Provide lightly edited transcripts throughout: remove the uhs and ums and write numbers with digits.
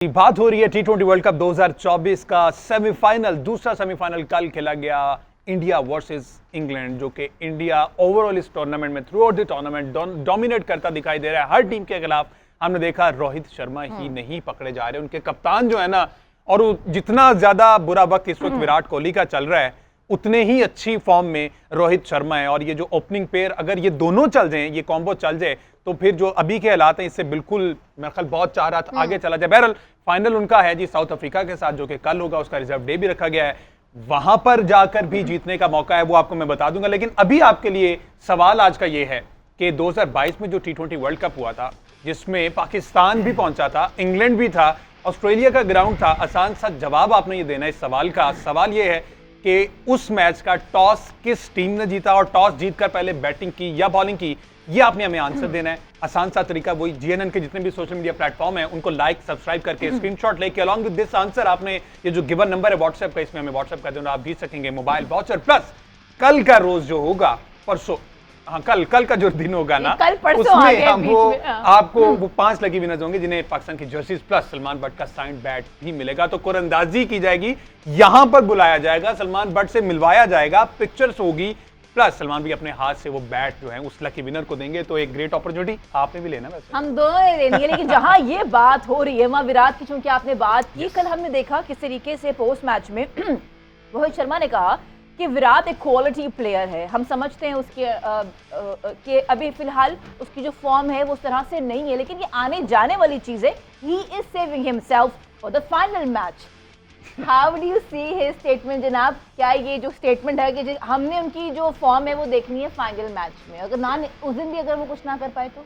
बात हो रही है T20 वर्ल्ड कप 2024 का सेमीफाइनल। दूसरा सेमीफाइनल कल खेला गया इंडिया वर्सेस इंग्लैंड, जो कि इंडिया ओवरऑल इस टूर्नामेंट में through out the tournament dominate करता दिखाई दे रहा है। हर टीम के खिलाफ हमने देखा रोहित शर्मा ही नहीं पकड़े जा रहे, उनके कप्तान जो है ना, और जितना ज्यादा बुरा वक्त इस वक्त विराट कोहली का चल रहा है, उतने ही अच्छी फॉर्म में रोहित शर्मा है। और ये जो ओपनिंग पेयर, अगर ये दोनों चल जाएं, ये कॉम्बो चल जाए, तो फिर जो अभी के हालात हैं इससे बिल्कुल मेरे ख्याल बहुत चाह रहा था आगे चला जाए। बहरहाल फाइनल उनका है जी साउथ अफ्रीका के साथ, जो कि कल होगा, उसका रिजर्व डे भी रखा गया है। वहां पर जाकर भी जीतने का मौका है, वो आपको मैं बता दूंगा। लेकिन अभी आपके लिए सवाल आज का ये है कि 2022 में जो T20 वर्ल्ड कप हुआ था, जिसमें पाकिस्तान भी पहुंचा था, इंग्लैंड भी था, ऑस्ट्रेलिया का ग्राउंड था, आसान सा जवाब आपने ये देना है इस सवाल का। सवाल ये है कि उस मैच का टॉस किस टीम ने जीता और टॉस जीतकर पहले बैटिंग की या बॉलिंग की, ये आपने हमें आंसर देना है। आसान सा तरीका वही, GNN के जितने भी सोशल मीडिया प्लेटफॉर्म है उनको लाइक सब्सक्राइब करके स्क्रीनशॉट लेके अलॉन्ग विद दिस आंसर आपने ये जो गिवन नंबर है व्हाट्सएप का, इसमें हमें व्हाट्सएप कर देना, आप जीत सकेंगे मोबाइल वाउचर। प्लस कल का रोज जो होगा, परसों, हाँ कल का जो दिन होगा ना, उसमें हम वो आपको वो 5 लकी विनर्स होंगे जिन्हें पाकिस्तान की जर्सीज प्लस सलमान बट का साइंड बैट भी मिलेगा। तो कुरंदाजी की जाएगी, यहां पर बुलाया जाएगा, सलमान बट से मिलवाया जाएगा, पिक्चर्स होगी, प्लस सलमान भी अपने हाथ से वो बैट जो है उस लकी विनर को देंगे। तो एक ग्रेट अपॉर्चुनिटी आपने भी लेना, वैसे हम दोनों ने लेनी है। लेकिन जहां ये बात हो रही है वहां विराट की, चूंकि आपने बात की, कल हमने देखा किस तरीके से पोस्ट मैच में रोहित शर्मा ने कहा कि विराट एक क्वालिटी प्लेयर है। हम समझते हैं उसके कि अभी फिलहाल उसकी जो फॉर्म है वो उस तरह से नहीं है, लेकिन ये आने जाने वाली चीज है। He is saving himself for the final match. How do you see his statement जनाब? क्या ये जो स्टेटमेंट है कि हमने उनकी जो फॉर्म है वो देखनी है फाइनल मैच में, अगर ना उस दिन भी अगर वो कुछ ना कर पाए तो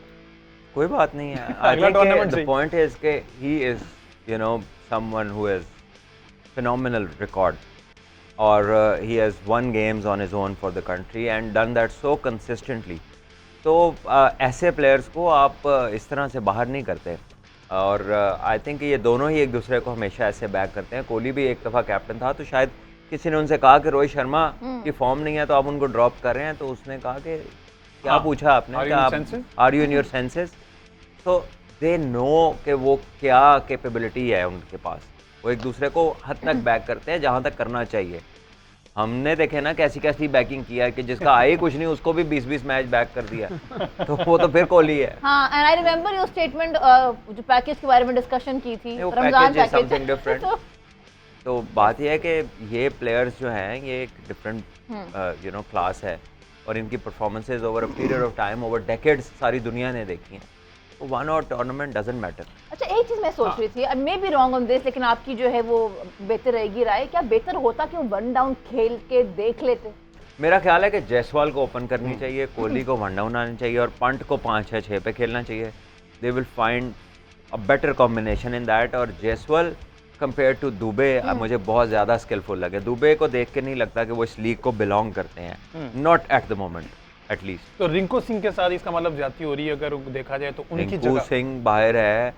कोई बात नहीं है। अगला टूर्नामेंट द पॉइंट इज कि he is someone who is phenomenal record और he has won games on his own for the country and done that so consistently। तो ऐसे प्लेयर्स को आप इस तरह से बाहर नहीं करते। और आई थिंक ये दोनों ही एक दूसरे को हमेशा ऐसे बैक करते हैं। कोहली भी एक दफ़ा कैप्टन था, तो शायद किसी ने उनसे कहा कि रोहित शर्मा की फॉर्म नहीं है तो आप उनको ड्रॉप कर रहे हैं, तो उसने कहा कि क्या पूछा आपने, are you in your senses? तो दे नो कि वो क्या कैपेबिलिटी है उनके पास। वो एक दूसरे को हद तक बैक करते हैं जहाँ तक करना चाहिए। हमने देखे ना कैसी कैसी बैकिंग किया है कि जिसका आए कुछ नहीं उसको भी 20-20 मैच बैक कर दिया तो वो तो फिर कोहली है। हाँ, and I remember your statement जो पैकेज के बारे में डिस्कशन की थी, रमजान पैकेज समथिंग डिफरेंट। तो बात ये है कि ये प्लेयर्स जो हैं ये एक डिफरेंट क्लास है और इनकी performances over a period of time, over decades सारी दुनिया ने देखी हैं। वन और टूर्नामेंट डजंट मैटर। अच्छा, एक चीज मैं सोच रही थी, I may be wrong on this, लेकिन आपकी जो है वो बेहतर रहेगी राय, क्या बेहतर होता कि वो 1 डाउन खेल के देख लेते? मेरा ख्याल है कि जायसवाल को ओपन करनी चाहिए, कोहली को 1 डाउन आनी चाहिए और पंट को 5-6 पे खेलना चाहिए। They will find a better combination in that. और जायसवाल कंपेयर टू दुबे मुझे बहुत ज़्यादा स्किलफुल लगे। दुबे को देख के नहीं लगता कि वो इस लीग को बिलोंग करते हैं, not at the moment at least. तो रिंकू सिंह के साथ इसका मतलब ज्यादती हो रही है अगर देखा जाए तो। उनकी रिंकू सिंह बाहर है,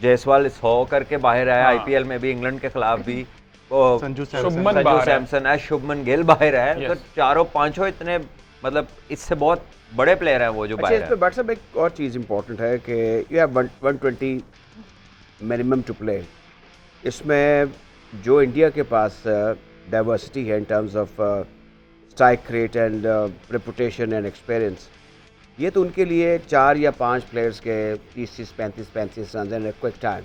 जायसवाल 100 करके बाहर है, IPL में भी इंग्लैंड के खिलाफ भी। संजू सैमसन है, शुभमन गिल बाहर है। तो चारों पांचों इतने मतलब इससे बहुत बड़े प्लेयर हैं वो जो बाहर है। बट सब एक और चीज़ इंपॉर्टेंट है कि you have 120 minimum to play. इसमें जो इंडिया के पास डाइवर्सिटी है in terms of strike rate and reputation and experience, ये तो उनके लिए 4 या 5 प्लेयर्स के 30-35 रन इन क्विक टाइम।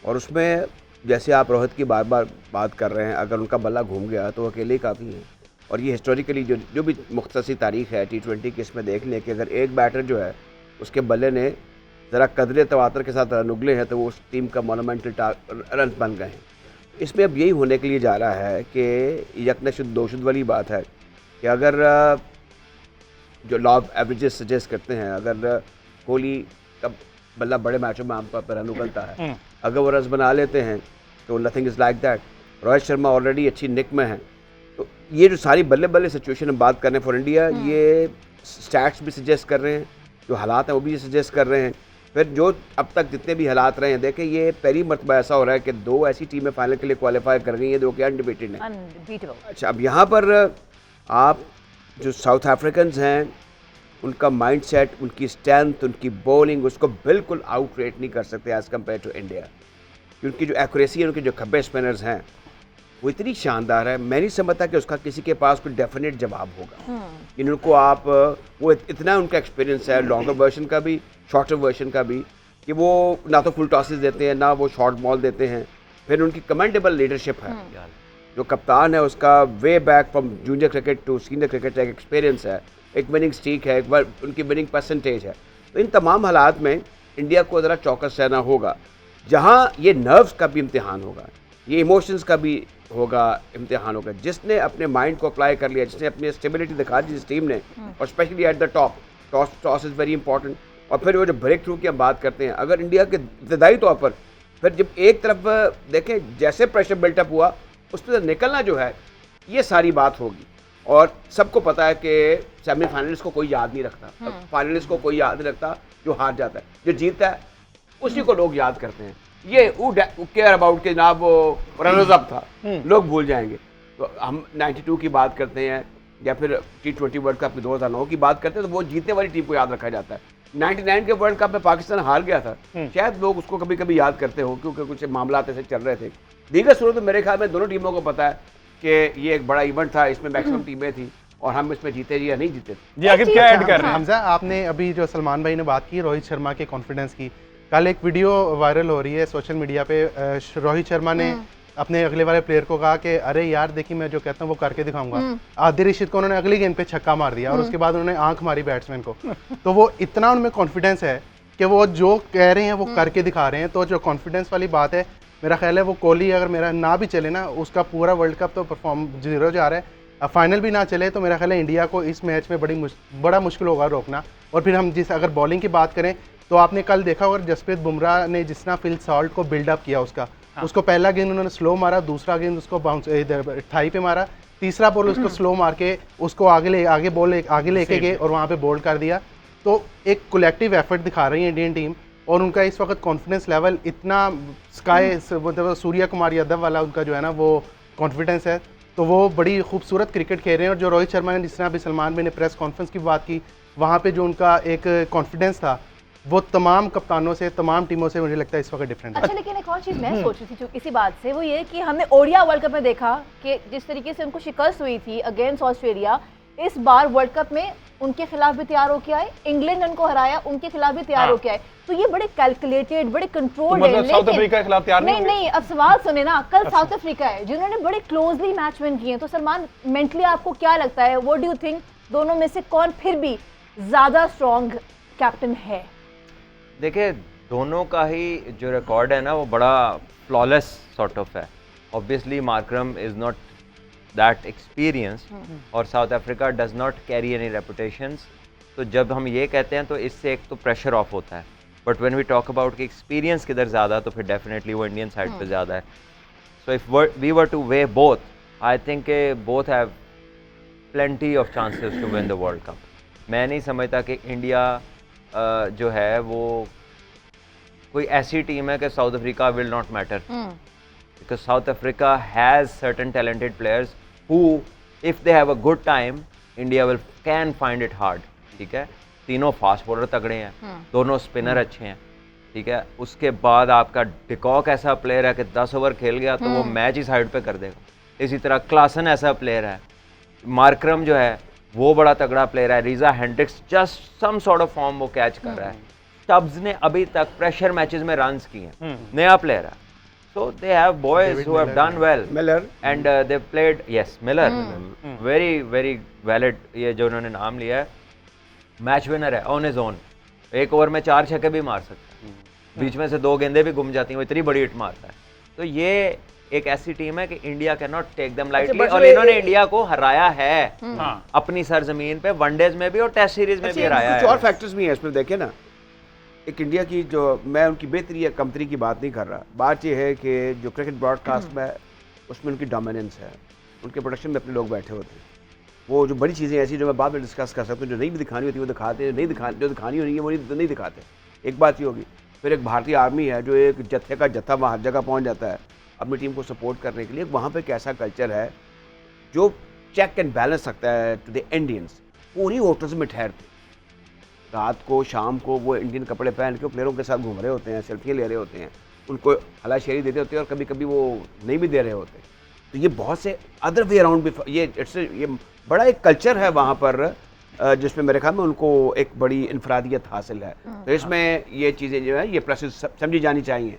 और उसमें जैसे आप रोहित की बार बार बात कर रहे हैं, अगर उनका बल्ला घूम गया तो अकेले ही काफ़ी है। और ये हिस्टोरिकली जो भी मुख्तसर तारीख है T20 की, इसमें देख लें कि अगर एक बैटर जो है उसके बल्ले ने ज़रा कदरे तवातर के साथ रन उगले हैं तो वो उस टीम का मोनूमेंटल रन बन गए हैं। इसमें अब यही होने के लिए जा रहा है कि यकनशुद्ध दोशुद्ध वाली बात है कि अगर जो लॉ ऑफ एवरेजेस सजेस्ट करते हैं, अगर कोहली का बल्ला बड़े मैचों में आमतौर पर रन उगलता है, अगर वो रन बना लेते हैं तो nothing is like that. Rohit Sharma already अच्छी निक में है। तो ये जो सारी बल्ले बल्ले सिचुएशन हम बात कर रहे हैं फॉर इंडिया, ये स्टैट्स भी सजेस्ट कर रहे हैं, जो हालात हैं वो भी सजेस्ट कर रहे हैं। फिर जो अब तक जितने भी हालात रहे हैं, देखें ये पहली मरतबा ऐसा हो रहा है कि 2 ऐसी टीमें फाइनल के लिए क्वालिफाई कर गई हैं जो कि अनडिबेटेड हैं। अच्छा, अब यहाँ पर आप जो साउथ अफ्रीकन्स हैं उनका माइंडसेट, उनकी स्ट्रेंथ, उनकी बॉलिंग, उसको बिल्कुल आउट रेट नहीं कर सकते एज़ कम्पेयर टू इंडिया। कि उनकी जो एक्यूरेसी है, उनके जो खब्बे स्पिनर्स हैं वो इतनी शानदार है, मैं नहीं समझता कि उसका किसी के पास कोई डेफिनेट जवाब होगा। इनको आप वो इतना उनका एक्सपीरियंस है, लॉन्गर वर्जन का भी, शॉर्टर वर्जन का भी, कि वो ना तो फुल टॉसेस देते हैं ना वो शॉर्ट बॉल देते हैं। फिर उनकी कमेंडेबल लीडरशिप है, जो कप्तान है उसका way back from junior cricket to senior cricket एक एक्सपीरियंस है, एक विनिंग स्ट्रीक है, उनकी विनिंग परसेंटेज है। तो इन तमाम हालात में इंडिया को ज़रा चौकस रहना होगा, जहाँ ये नर्व्स का भी इम्तिहान होगा, ये इमोशंस का भी इम्तिहान होगा। जिसने अपने माइंड को अप्लाई कर लिया, जिसने अपनी स्टेबिलिटी दिखा दी जिस टीम ने, और specially at the top, toss is very important. और फिर वो जो ब्रेक थ्रू की हम बात करते हैं, अगर इंडिया के इब्तदाई तौर पर फिर जब एक तरफ देखें जैसे प्रेशर बिल्टअप हुआ, उस पर निकलना जो है ये सारी बात होगी। और सबको पता है कि सेमीफाइनलिस्ट को कोई याद नहीं रखता, फाइनलिस्ट को कोई याद नहीं रखता, जो हार जाता है, जो जीतता है उसी को लोग याद करते हैं। ये केयर अबाउट के जनाब वो रनर्स अप था, लोग भूल जाएंगे। तो हम 92 की बात करते हैं या फिर T20 वर्ल्ड कप में 2009 की बात करते हैं, तो वो जीतने वाली टीम को याद रखा जाता है। 99 के वर्ल्ड कप में पाकिस्तान हार गया था, शायद लोग उसको कभी कभी याद करते हो क्योंकि कुछ मामला ऐसे चल रहे थे। दीगर सूरत में मेरे ख्याल में दोनों टीमों को पता है कि ये एक बड़ा इवेंट था, इसमें मैक्सिमम टीमें थी और हम इसमें जीते या नहीं जीते। जी आगे क्या ऐड कर रहे हैं? हमजा, आपने अभी जो सलमान भाई ने बात की रोहित शर्मा के कॉन्फिडेंस की, कल एक वीडियो वायरल हो रही है सोशल मीडिया पे। रोहित शर्मा ने अपने अगले वाले प्लेयर को कहा कि अरे यार देखिए मैं जो कहता हूँ वो करके दिखाऊंगा। आदिल रशीद को उन्होंने अगली गेंद पे छक्का मार दिया और उसके बाद उन्होंने आंख मारी बैट्समैन को। तो वो इतना उनमें कॉन्फिडेंस है कि वो जो कह रहे हैं वो करके दिखा रहे हैं। तो जो कॉन्फिडेंस वाली बात है, मेरा ख्याल है वो कोहली अगर मेरा ना भी चले ना, उसका पूरा वर्ल्ड कप तो परफॉर्म 0 जा रहा है, अब फाइनल भी ना चले तो मेरा ख्याल है इंडिया को इस मैच में बड़ा मुश्किल होगा रोकना। और फिर हम अगर बॉलिंग की बात करें तो आपने कल देखा होगा जसप्रीत बुमराह ने जिस तरह फिल सॉल्ट को बिल्डअप किया उसको पहला गेंद उन्होंने स्लो मारा, दूसरा गेंद उसको बाउंस इधर थाई पे मारा, तीसरा बॉल उसको स्लो मार के उसको आगे लेके गए और वहाँ पे बोल्ड कर दिया। तो एक कलेक्टिव एफर्ट दिखा रही है इंडियन टीम और उनका इस वक्त कॉन्फिडेंस लेवल इतना स्काई मतलब सूर्या कुमार यादव वाला उनका जो है ना वो कॉन्फिडेंस है। तो वो बड़ी खूबसूरत क्रिकेट खेल रहे हैं। और जो रोहित शर्मा ने जिस तरह अभी सलमान भाई ने प्रेस कॉन्फ्रेंस की बात की, वहाँ पे जो उनका एक कॉन्फिडेंस था वो तमाम कप्तानों से, तमाम टीमों से मुझे लगता है इस वक्त डिफरेंट है। अच्छा, लेकिन एक और चीज़ मैं सोच रही थी जो इसी बात से, वो ये कि हमने ओडिया वर्ल्ड कप में देखा कि जिस तरीके से उनको शिकस्त हुई थी अगेंस्ट ऑस्ट्रेलिया, इस बार वर्ल्ड कप में उनके खिलाफ भी तैयार होके आए, इंग्लैंड उनको हराया, उनके खिलाफ भी तैयार होके आए। तो ये बड़े कैलकुलेटेड, बड़े कंट्रोल्ड है। साउथ अफ्रीका के खिलाफ तैयार नहीं, अब सवाल सुने ना, कल साउथ अफ्रीका है जिन्होंने बड़े क्लोजली मैच विन किए हैं। तो सलमान, मेंटली आपको क्या लगता है, व्हाट डू यू थिंक, दोनों में से कौन फिर भी ज्यादा स्ट्रॉन्ग कैप्टन है? देखिए, दोनों का ही जो रिकॉर्ड है ना वो बड़ा फ्लॉलेस सॉर्ट ऑफ है। Obviously Markram is not that experience और South Africa does not carry any reputations. तो जब हम ये कहते हैं तो इससे एक तो प्रेशर ऑफ होता है, but when we talk about कि एक्सपीरियंस किधर ज़्यादा, तो फिर डेफिनेटली वो इंडियन साइड पे ज़्यादा है। So if we were to weigh both, I think both have plenty of chances to win the world cup. मैं नहीं समझता कि इंडिया जो है वो कोई ऐसी टीम है कि south Africa will not matter, because south Africa has certain talented players who if they have a good time India will can find it hard. ठीक है, तीनों फास्ट बॉलर तगड़े हैं, दोनों स्पिनर अच्छे हैं। ठीक है, उसके बाद आपका डिकॉक ऐसा प्लेयर है कि 10 ओवर खेल गया तो वो मैच ही साइड पे कर देगा। इसी तरह क्लासन ऐसा प्लेयर है, मार्करम जो है वो बड़ा तगड़ा प्लेयर है, Reeza Hendricks just some sort of form वो कैच कर रहा है। स्टब्स ने अभी तक प्रेशर मैचेस में रन्स किए हैं, नया प्लेयर है। So they have boys who have done well, Miller and they played, yes Miller, very very valid, ये जो उन्होंने नाम लिया है, मैच विनर है ऑन हिज ओन, एक ओवर में 4 छक्के भी मार सकता है, बीच में से 2 गेंदें भी गुम जाती हैं, वो इतनी बड़ी हिट मारता है। तो ये एक ऐसी टीम है कि India can not take them lightly, और इन्होंने इंडिया को हराया है अपनी सरजमीन पे, वनडेज में भी और टेस्ट सीरीज में भी हराया है। कुछ और फैक्टर्स भी हैं इसमें, देखें ना, एक इंडिया की जो, मैं उनकी बेहतरी या कमतरी की बात नहीं कर रहा, बात यह है कि जो क्रिकेट ब्रॉडकास्ट में उसमें उनकी डोमिनेंस है, उनके प्रोडक्शन में अपने लोग बैठे होते हैं, वो जो बड़ी चीज़ें ऐसी जो मैं बाद में डिस्कस कर सकता हूँ, जो नहीं भी दिखानी होती है वो दिखाते हैं, जो दिखानी होनी है वो नहीं दिखाते। एक बात ये होगी। फिर एक भारतीय आर्मी है जो एक जत्थे का जत्था वहाँ हर जगह पहुँच जाता है अपनी टीम को सपोर्ट करने के लिए। वहाँ पे कैसा कल्चर है जो चेक एंड बैलेंस रखता है टू द इंडियंस। पूरी होटल्स में ठहरते, रात को शाम को वो इंडियन कपड़े पहन के प्लेयरों के साथ घूम रहे होते हैं, सेल्फियाँ ले रहे होते हैं। उनको हलाशेरी देते होते हैं और कभी कभी वो नहीं भी दे रहे होते। तो ये बहुत से अदर वे अराउंड भी ये बड़ा एक कल्चर है वहाँ पर जिसमें मेरे ख्याल में उनको एक बड़ी इनफरादियत हासिल है। तो इसमें ये चीज़ें जो है ये प्लस समझी जानी चाहिए।